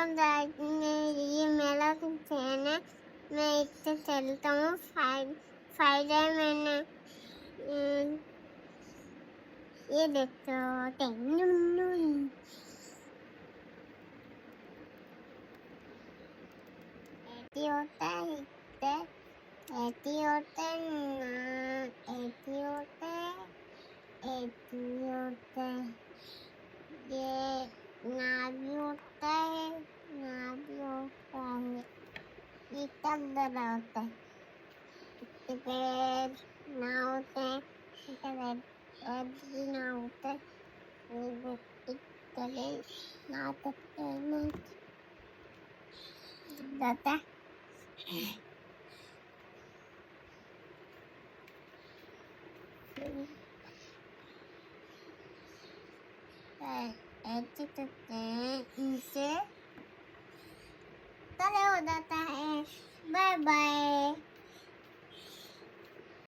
ये मेला कुछ है ना, मैं इससे चलता हूँ। फायदा मैंने ये देखो ऐसी होता है, ऐसी होता है ना, ऐसी होता है, ऐसी होता है, ये ना भी होता है, ना भी होता है, ये सब बड़ा होता है। इसके पैर ना होते हैं, इसके पैर भी ना होते हैं, ये इस तरह ना सकते हैं ना जाता है। ऐसे करते हैं, इनसे तरह हो जाता है।